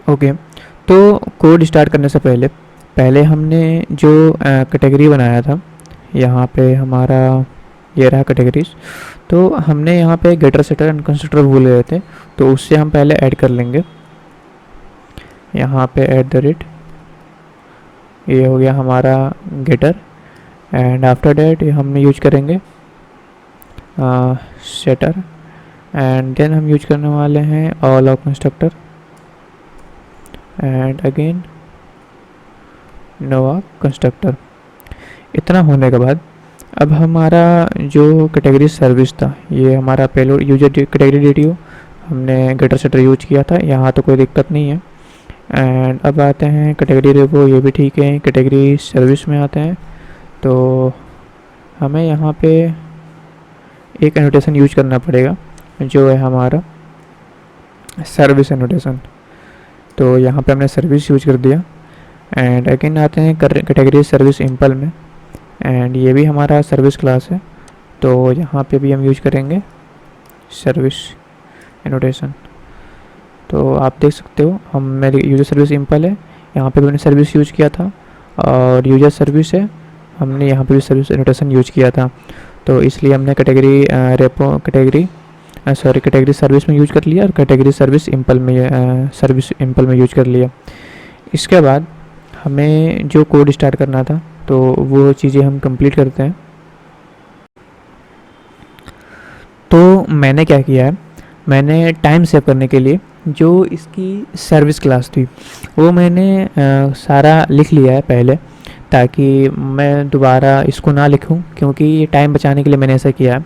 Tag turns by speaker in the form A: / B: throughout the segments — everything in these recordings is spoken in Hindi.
A: ओके, तो कोड स्टार्ट करने से पहले पहले हमने जो कैटेगरी बनाया था, यहाँ पे हमारा ये रहा कैटेगरीज। तो हमने यहाँ पे गेटर सेटर एंड कंस्ट्रक्टर भूल गए थे, तो उससे हम पहले ऐड कर लेंगे। यहाँ पे @ ये हो गया हमारा गेटर, एंड आफ्टर डैट हम यूज करेंगे सेटर, एंड देन हम यूज करने वाले हैं all of constructor, and again no of constructor. इतना होने के बाद अब हमारा जो कैटेगरी सर्विस था, ये हमारा पेलोड यूजर कैटेगरी DTO हमने गेटर सेटर यूज किया था, यहाँ तो कोई दिक्कत नहीं है। एंड अब आते हैं कैटेगरी रेपो, ये भी ठीक है। कैटेगरी सर्विस में आते हैं, तो हमें यहाँ पे एक एनोटेशन यूज करना पड़ेगा जो है हमारा सर्विस एनोटेशन। तो यहाँ पे हमने सर्विस यूज कर दिया। एंड अगेन आते हैं कैटेगरी सर्विस इम्पल में, एंड ये भी हमारा सर्विस क्लास है, तो यहाँ पे भी हम यूज करेंगे सर्विस एनोटेशन। तो आप देख सकते हो हम मेरी यूजर सर्विस इम्पल है, यहाँ पे भी मैंने सर्विस यूज किया था, और यूजर सर्विस है हमने यहाँ पे भी सर्विस एनोटेशन यूज किया था। तो इसलिए हमने कैटेगरी रेपो कैटेगरी सर्विस में यूज कर लिया, और कैटेगरी सर्विस इम्पल में यूज कर लिया। इसके बाद हमें जो कोड स्टार्ट करना था, तो वो चीज़ें हम कंप्लीट करते हैं। तो मैंने क्या किया है, मैंने टाइम सेव करने के लिए जो इसकी सर्विस क्लास थी वो मैंने सारा लिख लिया है पहले, ताकि मैं दोबारा इसको ना लिखूं, क्योंकि ये टाइम बचाने के लिए मैंने ऐसा किया है।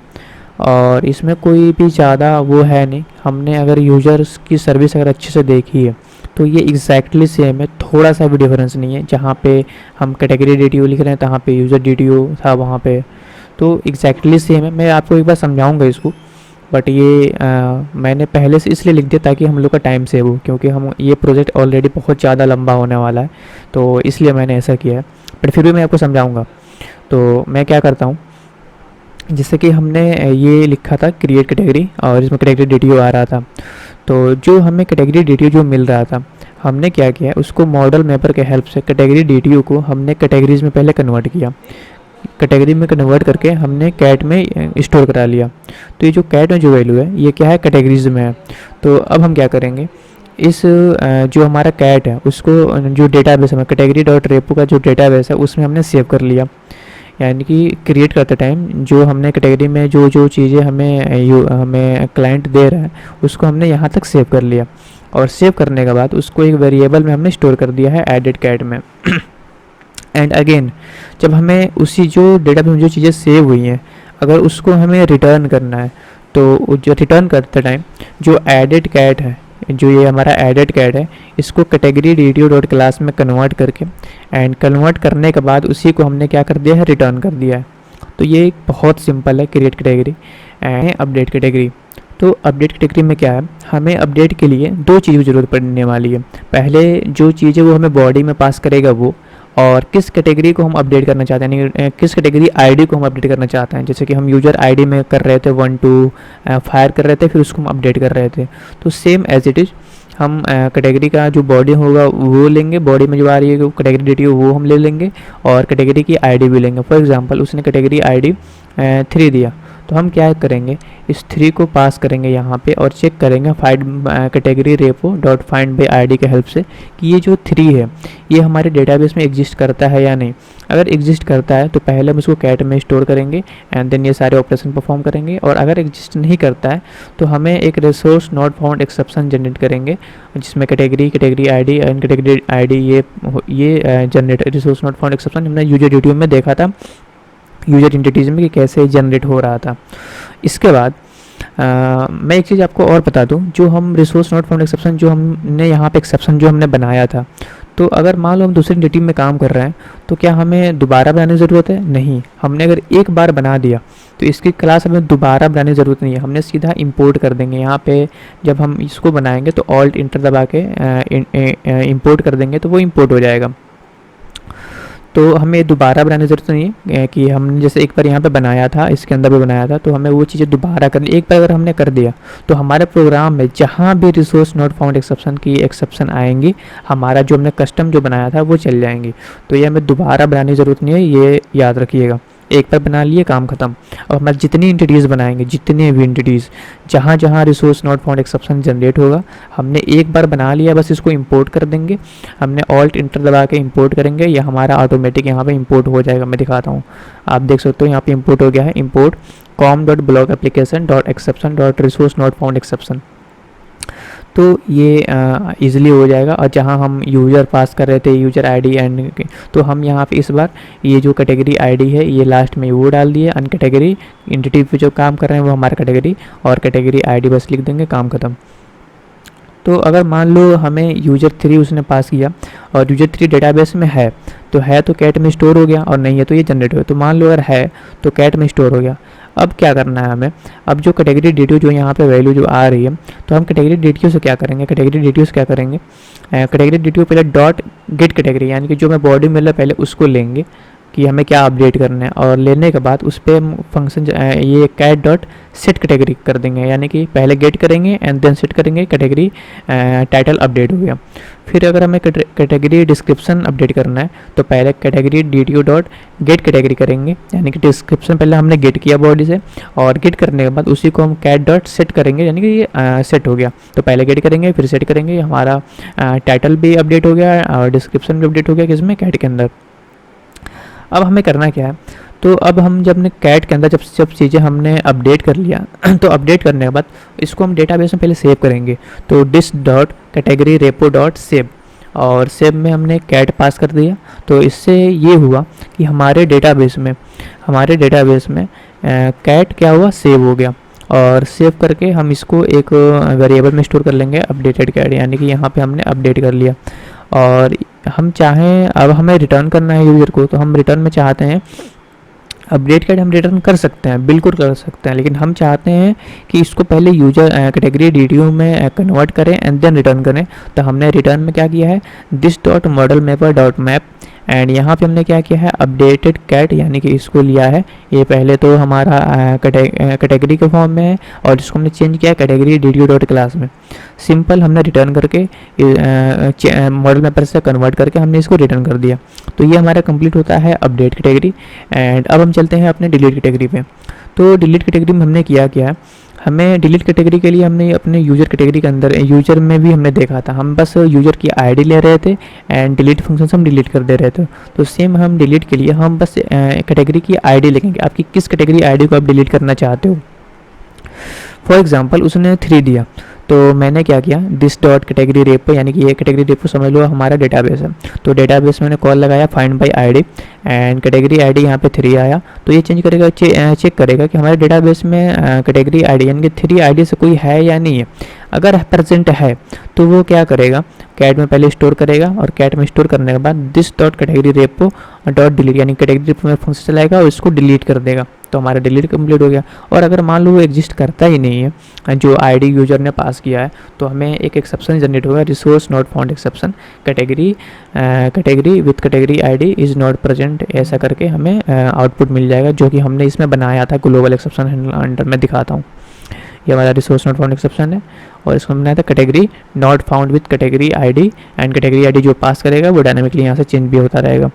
A: और इसमें कोई भी ज़्यादा वो है नहीं, हमने अगर यूज़र्स की सर्विस अगर अच्छे से देखी है तो ये एग्जैक्टली सेम है, थोड़ा सा भी डिफरेंस नहीं है। जहाँ पे हम कैटेगरी DTO लिख रहे हैं, तहाँ पे यूज़र DTO था वहाँ पे, तो एग्जैक्टली सेम है। मैं आपको एक बार समझाऊंगा इसको, बट ये मैंने पहले से इसलिए लिख दिया ताकि हम लोग का टाइम सेव हो, क्योंकि हम ये प्रोजेक्ट ऑलरेडी बहुत ज़्यादा लंबा होने वाला है, तो इसलिए मैंने ऐसा किया है। बट फिर भी मैं आपको समझाऊंगा। तो मैं क्या करता हूँ, जैसे कि हमने ये लिखा था क्रिएट कैटेगरी, और इसमें कैटेगरी DTO आ रहा था। तो जो हमें कैटेगरी DTO जो मिल रहा था, हमने क्या किया, उसको मॉडल मैपर के हेल्प से कैटेगरी DTO को हमने कैटेगरीज में पहले कन्वर्ट किया। कैटेगरी में कन्वर्ट करके हमने कैट में स्टोर करा लिया। तो ये जो कैट में जो वैल्यू है, ये क्या है, कैटेगरीज में है। तो अब हम क्या करेंगे, इस जो हमारा कैट है उसको जो डेटाबेस है category.repo का जो डेटाबेस है उसमें हमने सेव कर लिया। यानी कि क्रिएट करते टाइम जो हमने कैटेगरी में जो जो चीज़ें हमें क्लाइंट दे रहा है उसको हमने यहाँ तक सेव कर लिया, और सेव करने के बाद उसको एक वेरिएबल में हमने स्टोर कर दिया है एडेड कैट में। एंड अगेन जब हमें उसी जो डेटाबेस में जो चीज़ें सेव हुई हैं अगर उसको हमें रिटर्न करना है, तो जो रिटर्न करते टाइम जो एडेड कैट है, जो ये हमारा एडेड कैट है, इसको कैटेगरी DTO.class में कन्वर्ट करके, एंड कन्वर्ट करने के बाद उसी को हमने क्या कर दिया है, रिटर्न कर दिया है। तो ये एक बहुत सिंपल है, create category and update category. तो अपडेट कैटेगरी में क्या है, हमें अपडेट के लिए दो चीज़ों की ज़रूरत पड़ने वाली है। पहले जो चीज़ है वो हमें बॉडी में पास करेगा वो, और किस कैटेगरी को हम अपडेट करना चाहते हैं, यानी किस कैटेगरी आईडी को हम अपडेट करना चाहते हैं। जैसे कि हम यूजर आईडी में कर रहे थे 1 2 फायर कर रहे थे, फिर उसको हम अपडेट कर रहे थे। तो सेम एज इट इज़ हम कैटेगरी का जो बॉडी होगा वो लेंगे, बॉडी में जो आ रही है कैटेगरी DTO वो हम ले लेंगे, और कैटेगरी की आईडी भी लेंगे। फॉर एग्जांपल उसने कैटेगरी आईडी 3 दिया, तो हम क्या करेंगे, इस 3 को पास करेंगे यहाँ पे, और चेक करेंगे फाइंड कैटेगरी repo.findById के हेल्प से कि ये जो 3 है ये हमारे डेटाबेस में एग्जिस्ट करता है या नहीं। अगर एग्जिस्ट करता है तो पहले हम इसको कैट में स्टोर करेंगे, एंड देन ये सारे ऑपरेशन परफॉर्म करेंगे। और अगर एग्जिस्ट नहीं करता है तो हमें एक resource not found exception generate करेंगे, जिसमें category ID and category ID ये generate resource not found exception हमने यूजर DTO में देखा था, यूजर एंटिटीज में कि कैसे जनरेट हो रहा था। इसके बाद मैं एक चीज़ आपको और बता दूं, जो हम रिसोर्स नॉट फाउंड एक्सेप्शन जो हमने यहाँ पे एक्सेप्शन जो हमने बनाया था, तो अगर मान लो हम दूसरी एंटिटी में काम कर रहे हैं तो क्या हमें दोबारा बनाने की ज़रूरत है? नहीं। हमने अगर एक बार बना दिया तो इसकी क्लास हमें दोबारा बनाने की ज़रूरत नहीं है, हमने सीधा इंपोर्ट कर देंगे। यहाँ पे जब हम इसको बनाएंगे तो ऑल्ट इंटर दबा के इंपोर्ट कर देंगे, तो वो इंपोर्ट हो जाएगा। तो हमें दोबारा बनाने की ज़रूरत नहीं है कि हमने जैसे एक बार यहाँ पे बनाया था, इसके अंदर भी बनाया था, तो हमें वो चीज़ें दोबारा करनी। एक बार अगर हमने कर दिया तो हमारे प्रोग्राम में जहाँ भी रिसोर्स नॉट फाउंड एक्सेप्शन की एक्सेप्शन आएंगी, हमारा जो हमने कस्टम जो बनाया था वो चल जाएंगी। तो ये हमें दोबारा बनाने की ज़रूरत नहीं है, ये याद रखिएगा। एक बार बना लिए, काम खत्म। और हमारे जितनी एंटिटीज़ बनाएंगे, जितने भी एंटिटीज़, जहाँ जहाँ resource not found exception generate होगा, हमने एक बार बना लिया, बस इसको इंपोर्ट कर देंगे। हमने ऑल्ट इंटर दबा के इंपोर्ट करेंगे, या हमारा ऑटोमेटिक यहाँ पे इंपोर्ट हो जाएगा। मैं दिखाता हूँ, आप देख सकते हो यहाँ पे इंपोर्ट हो गया है। Import com dot block application dot exception dot resource not found exception. तो ये ईज़िली हो जाएगा। और जहाँ हम यूज़र पास कर रहे थे, यूज़र आईडी एंड, तो हम यहाँ पे इस बार ये जो कैटेगरी आईडी है ये लास्ट में वो डाल दिए। अन कैटेगरी एंटिटी पे जो काम कर रहे हैं वो हमारा कैटेगरी, और कैटेगरी आईडी बस लिख देंगे, काम खत्म। तो अगर मान लो हमें यूजर 3 उसने पास किया और यूजर 3 डेटाबेस में है, तो है तो कैट में स्टोर हो गया, और नहीं है तो ये जनरेट हो गया। तो मान लो अगर है तो कैट में स्टोर हो गया। अब क्या करना है हमें, अब जो कैटेगरी डिटेल जो यहाँ पे वैल्यू जो आ रही है, तो हम कैटेगरी डिटेल से क्या करेंगे, कैटेगरी डिटेल से क्या करेंगे, कैटेगरी डिटेल पहले डॉट गेट कैटेगरी, यानी कि जो मैं बॉडी में पहले उसको लेंगे कि हमें क्या अपडेट करना है, और लेने के बाद उस पर फंक्शन ये कैट डॉट सेट कैटेगरी कर देंगे, यानी कि पहले गेट करेंगे एंड देन सेट करेंगे, कैटेगरी टाइटल अपडेट हो गया। फिर अगर हमें कैटेगरी डिस्क्रिप्शन अपडेट करना है, तो पहले category D T dot gate category करेंगे, यानी कि डिस्क्रिप्शन पहले हमने गेट किया बॉडी से, और गेट करने के बाद उसी को हम कैट डॉट सेट करेंगे, यानी कि ये सेट हो गया। तो पहले गेट करेंगे फिर सेट करेंगे, हमारा टाइटल भी अपडेट हो गया और डिस्क्रिप्शन भी अपडेट हो गया, किसमें, कैट के अंदर। अब हमें करना क्या है, तो अब हम जब ने कैट के अंदर जब चीज़ें हमने अपडेट कर लिया तो अपडेट करने के बाद इसको हम डेटाबेस में पहले सेव करेंगे। तो this dot category repo dot save, और सेव में हमने कैट पास कर दिया। तो इससे ये हुआ कि हमारे डेटाबेस में कैट क्या हुआ, सेव हो गया। और सेव करके हम इसको एक वेरिएबल में स्टोर कर लेंगे, अपडेटेड कैट, यानी कि यहाँ पे हमने अपडेट कर लिया। और हम चाहें, अब हमें रिटर्न करना है यूज़र को, तो हम रिटर्न में चाहते हैं अपडेट कैट, हम रिटर्न कर सकते हैं, बिल्कुल कर सकते हैं, लेकिन हम चाहते हैं कि इसको पहले यूजर कैटेगरी डी में कन्वर्ट करें एंड देन रिटर्न करें। तो हमने रिटर्न में क्या किया है, this dot model mapper dot map, and यहाँ पे हमने क्या किया है, अपडेटेड कैट, यानी कि इसको लिया है। ये पहले तो हमारा कैटेगरी के फॉर्म में है, और इसको हमने चेंज किया कैटेगरी डी डॉट क्लास में। सिंपल हमने रिटर्न करके मॉडल मैपर से कन्वर्ट करके हमने इसको रिटर्न कर दिया। तो ये हमारा कंप्लीट होता है अपडेट कैटेगरी। एंड अब हम चलते हैं अपने डिलीट कैटेगरी पे। तो डिलीट कैटेगरी में हमने किया क्या है, हमें डिलीट कैटेगरी के लिए हमने अपने यूज़र कैटेगरी के अंदर, यूज़र में भी हमने देखा था, हम बस यूज़र की आईडी ले रहे थे एंड डिलीट फंक्शन से हम डिलीट कर दे रहे थे। तो सेम हम डिलीट के लिए हम बस कैटेगरी की आईडी लिखेंगे, आपकी किस कैटेगरी आईडी को आप डिलीट करना चाहते हो। फॉर एग्जांपल उसने 3 दिया, तो मैंने क्या किया, दिस डॉट कैटेगरी रेपो, यानी कि ये कैटेगरी रेपो समझ लो हमारा डेटाबेस है। तो डेटाबेस में मैंने कॉल लगाया find by ID, and category ID यहाँ पे 3 आया। तो ये चेंज करेगा, चेक करेगा कि हमारे डेटाबेस में कैटेगरी आईडी यानी कि 3 आईडी से कोई है या नहीं है। अगर प्रेजेंट है तो वो क्या करेगा, कैट में पहले स्टोर करेगा, और कैट में स्टोर करने के बाद this dot category repo dot delete, यानी कैटेगरी रेपो में फंक्शन चलाएगा और इसको डिलीट कर देगा। तो हमारा डिलीट कंप्लीट हो गया। और अगर मान लो वो एग्जिस्ट करता ही नहीं है जो आईडी यूजर ने पास किया है, तो हमें एक एक्सेप्शन जनरेट होगा, resource not found exception, category with category ID is not present, ऐसा करके हमें आउटपुट मिल जाएगा, जो कि हमने इसमें बनाया था ग्लोबल एक्सेप्शन अंडर में दिखाता हूँ। ये हमारा रिसोर्स नॉट फाउंड एक्सेप्शन है, और इसको हमने बनाया था category not found with category ID, and category ID जो पास करेगा वो डायनामिकली यहाँ से चेंज भी होता रहेगा।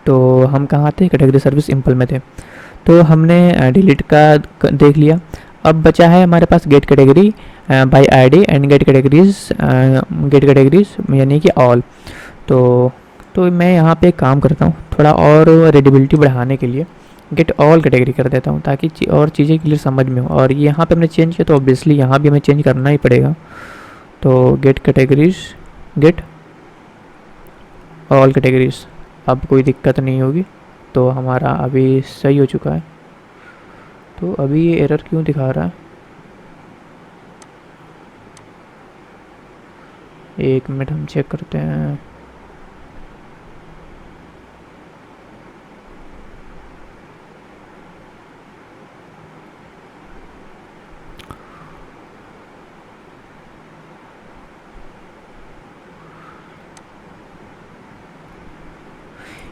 A: तो हम कहाँ थे, कैटेगरी सर्विस सिंपल में थे। तो हमने डिलीट का देख लिया। अब बचा है हमारे पास get category by ID and get categories यानी कि ऑल। तो मैं यहाँ पे काम करता हूँ, थोड़ा और रीडेबिलिटी बढ़ाने के लिए गेट ऑल कैटेगरी कर देता हूँ, ताकि और चीज़ें क्लियर समझ में हो। और यहाँ पे हमने चेंज किया तो ऑब्वियसली यहाँ भी हमें चेंज करना ही पड़ेगा। तो get categories, get all categories, अब कोई दिक्कत नहीं होगी। तो हमारा अभी सही हो चुका है। तो अभी ये एरर क्यों दिखा रहा है, एक मिनट हम चेक करते हैं।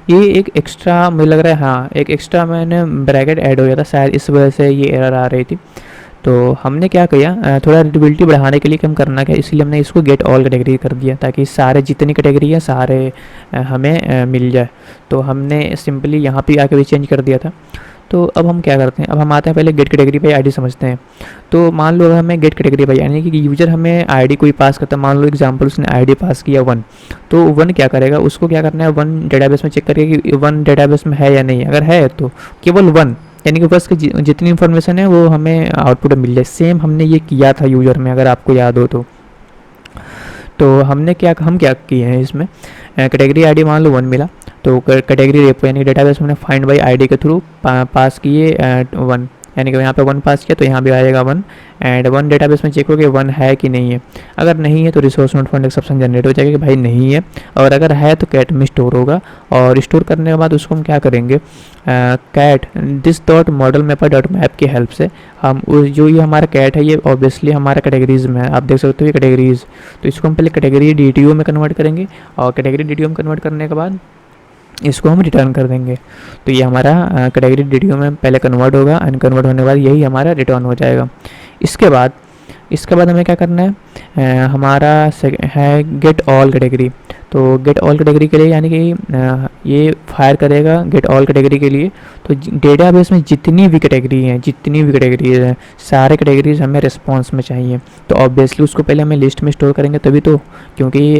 A: ये एक एक्स्ट्रा मुझे लग रहा है, हाँ एक एक्स्ट्रा मैंने ब्रैकेट ऐड हो गया था, शायद इस वजह से ये एरर आ रही थी। तो हमने क्या किया, थोड़ा रीडबिलिटी बढ़ाने के लिए कि हम करना क्या, इसलिए हमने इसको गेट ऑल कैटेगरी कर दिया ताकि सारे जितनी कैटेगरी है सारे हमें मिल जाए। तो हमने सिंपली यहाँ पे आके भी चेंज कर दिया था। तो अब हम क्या करते हैं, अब हम आते हैं पहले गेट कैटेगरी पे आईडी समझते हैं। तो मान लो अगर हमें गेट कैटेगरी पे यानी कि यूज़र हमें आईडी कोई पास करता है, मान लो एग्जांपल उसने आईडी पास किया 1, तो 1 क्या करेगा, उसको क्या करना है 1 डेटाबेस में चेक करेगा कि 1 डेटाबेस में है या नहीं, अगर है तो केवल 1 यानी कि बस जितनी इन्फॉर्मेशन है वो हमें आउटपुट मिल जाए। सेम हमने ये किया था यूज़र में, अगर आपको याद हो तो हमने हम क्या किए हैं इसमें, कैटेगरी आईडी मान लो 1 मिला, तो कैटेगरी रेपो यानी डेटाबेस में फाइंड बाई आईडी के थ्रू पास किए 1, यानी कि यहाँ पे 1 पास किया तो यहाँ भी आएगा 1, एंड 1 डेटाबेस में चेक हो कि 1 है कि नहीं है। अगर नहीं है तो resource not found exception generate हो जाएगा कि भाई नहीं है, और अगर है तो कैट में स्टोर होगा। और स्टोर करने के बाद उसको हम क्या करेंगे, cat this dot model mapper dot map की हेल्प से हम जो ये हमारा कैट है ये ऑब्वियसली हमारा कैटेगरीज में है, आप देख सकते हो ये कैटेगरीज। तो इसको हम पहले कैटेगरी DTO में कन्वर्ट करेंगे, और कैटेगरी DTO में कन्वर्ट करने के बाद इसको हम रिटर्न कर देंगे। तो ये हमारा कैटेगरी DTO में पहले कन्वर्ट होगा, एंड कन्वर्ट होने के बाद यही हमारा रिटर्न हो जाएगा। इसके बाद हमें क्या करना है, हमारा है गेट ऑल कैटेगरी। तो गेट ऑल कैटेगरी के लिए यानी कि ये फायर करेगा गेट ऑल कैटेगरी के लिए। तो डेटाबेस में जितनी भी कैटेगरीज हैं सारे कैटेगरीज हमें रिस्पॉन्स में चाहिए। तो ऑब्वियसली उसको पहले हमें लिस्ट में स्टोर करेंगे तभी तो, क्योंकि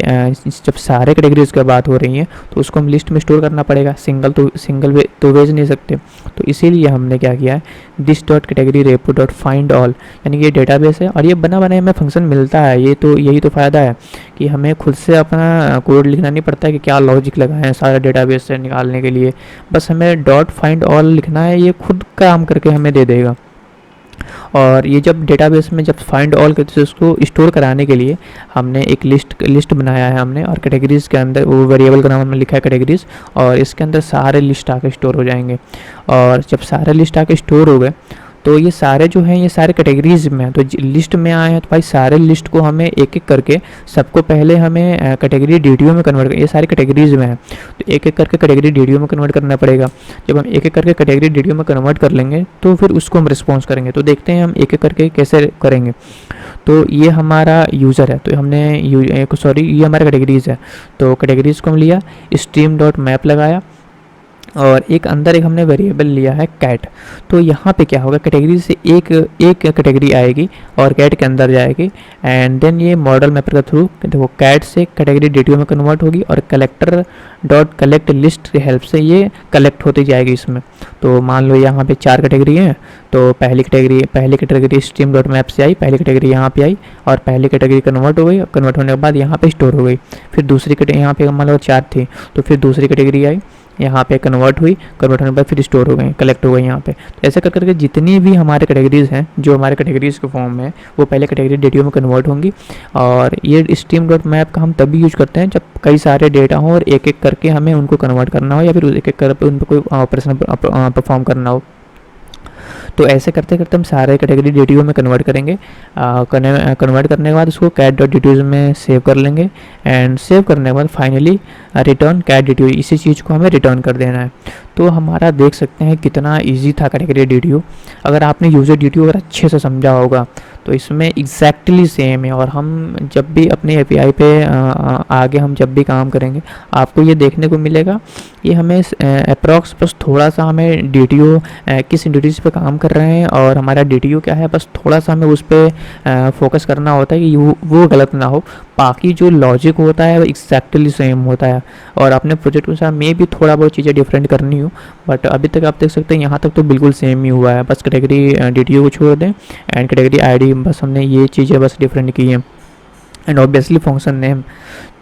A: जब सारे कैटेगरीज की बात हो रही है तो उसको हम लिस्ट में स्टोर करना पड़ेगा, सिंगल तो भेज नहीं सकते। तो इसीलिए हमने क्या किया है, this dot category repo dot find all, यानी कि ये डेटाबेस है और ये बना बनाया हमें फंक्शन मिलता है। ये तो यही तो फ़ायदा है कि हमें खुद से अपना कोड लिखना नहीं पड़ता है कि क्या लॉजिक लगाएं है सारा डेटाबेस से निकालने के लिए, बस हमें डॉट फाइंड ऑल लिखना है, ये खुद काम करके हमें दे देगा। और ये जब डेटाबेस में जब फाइंड ऑल करते उसको स्टोर कराने के लिए हमने एक लिस्ट बनाया है हमने, और कैटेगरीज़ के अंदर वो वेरिएबल का नाम हमने लिखा है कैटेगरीज़, और इसके अंदर सारे लिस्ट आके स्टोर हो जाएंगे। और जब सारे लिस्ट आके स्टोर हो गए तो ये सारे जो हैं ये सारे कैटेगरीज में हैं, तो लिस्ट में आए हैं तो भाई सारे लिस्ट को हमें एक एक करके सबको पहले हमें कैटेगरी DTO में कन्वर्ट कर, ये सारी कैटेगरीज में है तो एक एक करके कैटेगरी DTO में कन्वर्ट करना पड़ेगा। जब हम एक एक करके कैटेगरी DTO में कन्वर्ट कर लेंगे तो फिर उसको हम रिस्पॉन्स करेंगे। तो देखते हैं हम एक एक करके कैसे करेंगे। तो ये हमारा यूज़र है, तो हमने ये हमारा कैटेगरीज है, तो कैटेगरीज को हम लिया, स्ट्रीम डॉट मैप लगाया, और एक अंदर एक हमने वेरिएबल लिया है कैट। तो यहाँ पे क्या होगा, कैटेगरी से एक कैटेगरी आएगी और कैट के अंदर जाएगी, एंड देन ये मॉडल मैपर के थ्रू देखो कैट से कैटेगरी DTO में कन्वर्ट होगी, और कलेक्टर डॉट कलेक्ट लिस्ट की हेल्प से ये कलेक्ट होती जाएगी इसमें। तो मान लो यहाँ पे 4 कैटेगरी हैं, तो पहली कैटेगरी स्ट्रीम डॉट मैप से आई, पहली कैटेगरी यहाँ पे आई, और पहली कैटेगरी कन्वर्ट हो गई, कन्वर्ट होने के बाद यहाँ पे स्टोर हो गई। फिर दूसरी कैटेगरी यहाँ पे मान लो 4 थी, तो फिर दूसरी कैटेगरी आई, यहाँ पे कन्वर्ट होने के बाद फिर स्टोर हो गई, कलेक्ट हो गई यहाँ पे। तो ऐसे कर करके जितनी भी हमारे कैटेगरीज हैं जो हमारे कैटेगरीज के फॉर्म में वो पहले कैटेगरी DTO में कन्वर्ट होंगी। और ये स्ट्रीम डॉट मैप का हम तभी यूज करते हैं जब कई सारे डेटा हो और एक एक करके हमें उनको कन्वर्ट करना हो, या फिर एक एक करके उन पर कोई ऑपरेशन परफॉर्म करना हो। तो ऐसे करते करते हम सारे कैटेगरी DTO में कन्वर्ट करेंगे। कन्वर्ट करने के बाद उसको कैट डॉट DTO में सेव कर लेंगे, एंड सेव करने के बाद फाइनली रिटर्न कैट DTO, इसी चीज़ को हमें रिटर्न कर देना है। तो हमारा देख सकते हैं कितना इजी था कैटेगरी DTO। अगर आपने यूज़र DTO अगर अच्छे से समझा होगा तो इसमें एग्जैक्टली सेम है। और हम जब भी अपने API पे आगे हम जब भी काम करेंगे आपको ये देखने को मिलेगा, ये हमें अप्रॉक्स बस थोड़ा सा हमें DTO किस ड्यूटीज़ पे काम कर रहे हैं और हमारा DTO क्या है, बस थोड़ा सा हमें उस पर फोकस करना होता है कि वो गलत ना हो। बाकी जो लॉजिक होता है वो एग्जैक्टली सेम होता है, और अपने प्रोजेक्ट के साथ में भी थोड़ा बहुत चीज़ें डिफरेंट करनी हो, बट अभी तक आप देख सकते हैं यहाँ तक तो बिल्कुल सेम ही हुआ है। बस कैटेगरी DTO को छोड़ दें एंड कैटेगरी ID, बस हमने ये चीज़ें बस डिफरेंट की हैं, एंड ऑब्वियसली फंक्शन नेम।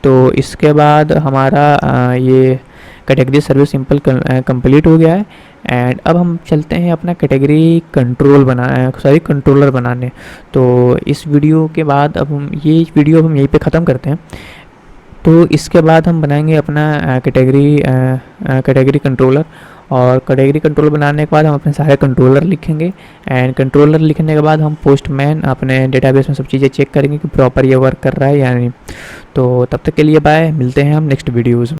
A: तो इसके बाद हमारा ये कैटेगरी सर्विस सिंपल कंप्लीट हो गया है। एंड अब हम चलते हैं अपना कैटेगरी कंट्रोलर बनाने। तो इस वीडियो के बाद अब हम यहीं पे ख़त्म करते हैं। तो इसके बाद हम बनाएंगे अपना कैटेगरी कंट्रोलर, और कैटेगरी कंट्रोलर बनाने के बाद हम अपने सारे कंट्रोलर लिखेंगे, एंड कंट्रोलर लिखने के बाद हम पोस्टमैन अपने डेटाबेस में सब चीज़ें चेक करेंगे कि प्रॉपर ये वर्क कर रहा है या नहीं। तो तब तक के लिए बाय, मिलते हैं हम नेक्स्ट वीडियोज़ में।